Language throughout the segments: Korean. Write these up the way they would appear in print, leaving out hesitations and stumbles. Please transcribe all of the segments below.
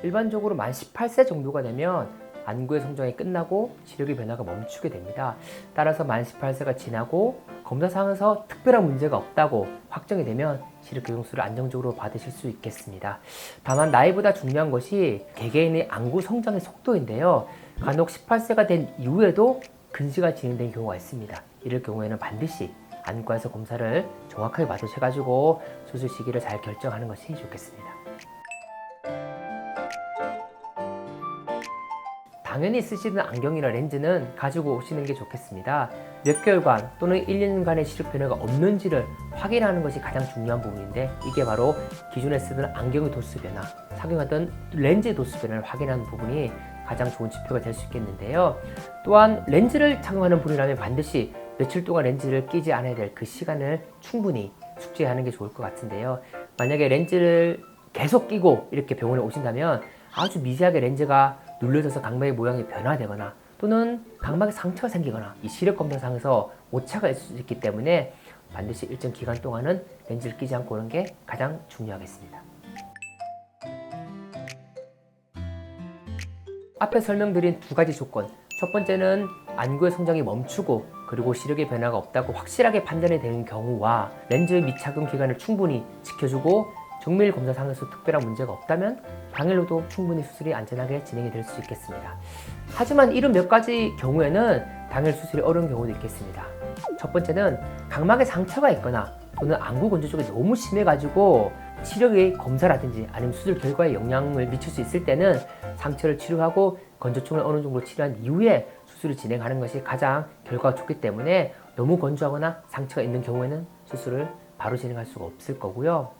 일반적으로 만 18세 정도가 되면 안구의 성장이 끝나고 시력의 변화가 멈추게 됩니다. 따라서 만 18세가 지나고 검사상에서 특별한 문제가 없다고 확정이 되면 시력교정술을 안정적으로 받으실 수 있겠습니다. 다만 나이보다 중요한 것이 개개인의 안구 성장의 속도인데요. 간혹 18세가 된 이후에도 근시가 진행된 경우가 있습니다. 이럴 경우에는 반드시 안과에서 검사를 정확하게 받으셔가지고 수술 시기를 잘 결정하는 것이 좋겠습니다. 당연히 쓰시는 안경이나 렌즈는 가지고 오시는 게 좋겠습니다. 몇 개월간 또는 1년간의 시력 변화가 없는지를 확인하는 것이 가장 중요한 부분인데, 이게 바로 기존에 쓰던 안경의 도수 변화, 착용하던 렌즈의 도수 변화를 확인하는 부분이 가장 좋은 지표가 될 수 있겠는데요. 또한 렌즈를 착용하는 분이라면 반드시 며칠 동안 렌즈를 끼지 않아야 될 그 시간을 충분히 숙지하는 게 좋을 것 같은데요. 만약에 렌즈를 계속 끼고 이렇게 병원에 오신다면 아주 미세하게 렌즈가 눌려져서 각막의 모양이 변화되거나 또는 각막에 상처가 생기거나 이 시력 검사상에서 오차가 있을 수 있기 때문에 반드시 일정 기간 동안은 렌즈를 끼지 않고 오는 게 가장 중요하겠습니다. 앞에 설명드린 두 가지 조건, 첫 번째는 안구의 성장이 멈추고 그리고 시력의 변화가 없다고 확실하게 판단이 되는 경우와 렌즈의 미착용 기간을 충분히 지켜주고 정밀 검사상에서 특별한 문제가 없다면 당일로도 충분히 수술이 안전하게 진행이 될 수 있겠습니다. 하지만 이런 몇 가지 경우에는 당일 수술이 어려운 경우도 있겠습니다. 첫 번째는 각막에 상처가 있거나 또는 안구 건조 쪽이 너무 심해가지고 시력의 검사라든지 아니면 수술 결과에 영향을 미칠 수 있을 때는 상처를 치료하고 건조증을 어느 정도 치료한 이후에 수술을 진행하는 것이 가장 결과가 좋기 때문에 너무 건조하거나 상처가 있는 경우에는 수술을 바로 진행할 수가 없을 거고요.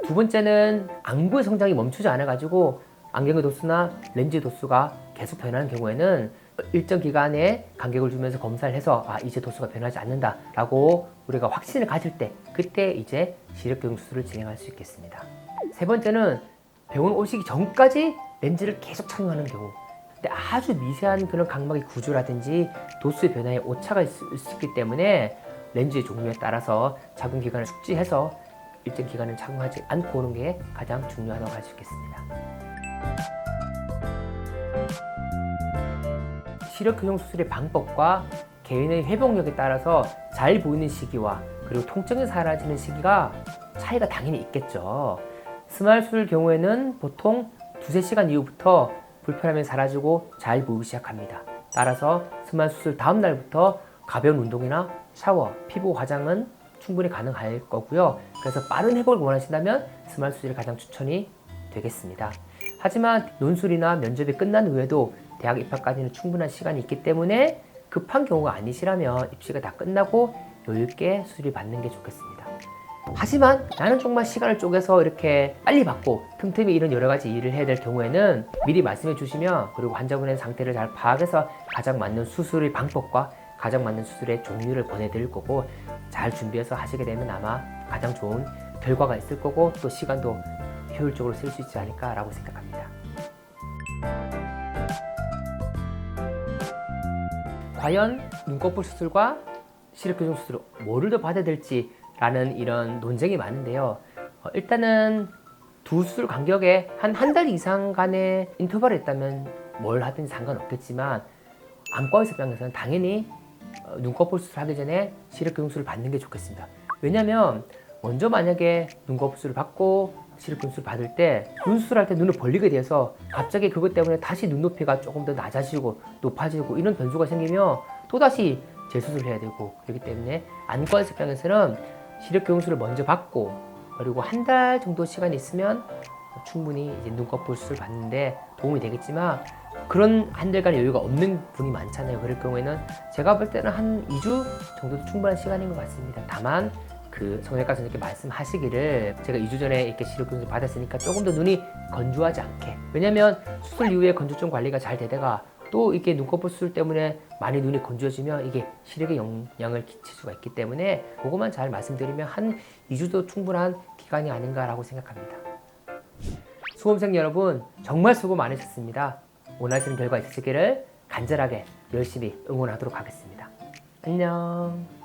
두 번째는 안구의 성장이 멈추지 않아가지고 안경의 도수나 렌즈 도수가 계속 변하는 경우에는 일정 기간에 간격을 주면서 검사를 해서 이제 도수가 변하지 않는다 라고 우리가 확신을 가질 때, 그때 이제 시력교정 수술을 진행할 수 있겠습니다. 세 번째는 병원 오시기 전까지 렌즈를 계속 착용하는 경우, 근데 아주 미세한 그런 각막의 구조라든지 도수의 변화에 오차가 있을 수 있기 때문에 렌즈의 종류에 따라서 착용 기간을 숙지해서 일정 기간을 착용하지 않고 오는 게 가장 중요하다고 할 수 있겠습니다. 시력교정 수술의 방법과 개인의 회복력에 따라서 잘 보이는 시기와 그리고 통증이 사라지는 시기가 차이가 당연히 있겠죠. 스마일 수술 경우에는 보통 2~3시간 이후부터 불편함이 사라지고 잘 보이기 시작합니다. 따라서 스마일 수술 다음 날부터 가벼운 운동이나 샤워, 피부 화장은 충분히 가능할 거고요. 그래서 빠른 회복을 원하신다면 스마일 수술이 가장 추천이 되겠습니다. 하지만 논술이나 면접이 끝난 후에도 대학 입학까지는 충분한 시간이 있기 때문에 급한 경우가 아니시라면 입시가 다 끝나고 여유있게 수술을 받는 게 좋겠습니다. 하지만 나는 정말 시간을 쪼개서 이렇게 빨리 받고 틈틈이 이런 여러 가지 일을 해야 될 경우에는 미리 말씀해 주시면, 그리고 환자분의 상태를 잘 파악해서 가장 맞는 수술의 방법과 가장 맞는 수술의 종류를 보내드릴 거고, 잘 준비해서 하시게 되면 아마 가장 좋은 결과가 있을 거고 또 시간도 효율적으로 쓸 수 있지 않을까라고 생각합니다. 과연 눈꺼풀 수술과 시력교정 수술 뭐를 더 받아야 될지 라는 이런 논쟁이 많은데요. 일단은 두 수술 간격에 한 달 이상간의 인터벌이 있다면 뭘 하든 상관없겠지만 안과의사 입장에서는 당연히 눈꺼풀 수술하기 전에 시력교정 수술을 받는 게 좋겠습니다. 왜냐면 먼저 만약에 눈꺼풀 수술을 받고 시력교정 수술을 받을 때 눈수술할 때 눈을 벌리게 돼서 갑자기 그것 때문에 다시 눈높이가 조금 더 낮아지고 높아지고 이런 변수가 생기면 또다시 재수술을 해야 되고, 그렇기 때문에 안과의사 입장에서는 시력교정 수술을 먼저 받고 그리고 한 달 정도 시간이 있으면 충분히 이제 눈꺼풀 수술 받는데 도움이 되겠지만, 그런 한 달간 여유가 없는 분이 많잖아요. 그럴 경우에는 제가 볼 때는 한 2주 정도도 충분한 시간인 것 같습니다. 다만 그 성형외과 선생님께 말씀하시기를 제가 2주 전에 이렇게 시력교정을 받았으니까 조금 더 눈이 건조하지 않게, 왜냐면 수술 이후에 건조증 관리가 잘 되다가 또 이게 눈꺼풀 수술 때문에 많이 눈이 건조해지면 이게 시력에 영향을 끼칠 수가 있기 때문에 그것만 잘 말씀드리면 한 2주도 충분한 기간이 아닌가라고 생각합니다. 수험생 여러분, 정말 수고 많으셨습니다. 원하시는 결과 있으시기를 간절하게 열심히 응원하도록 하겠습니다. 안녕.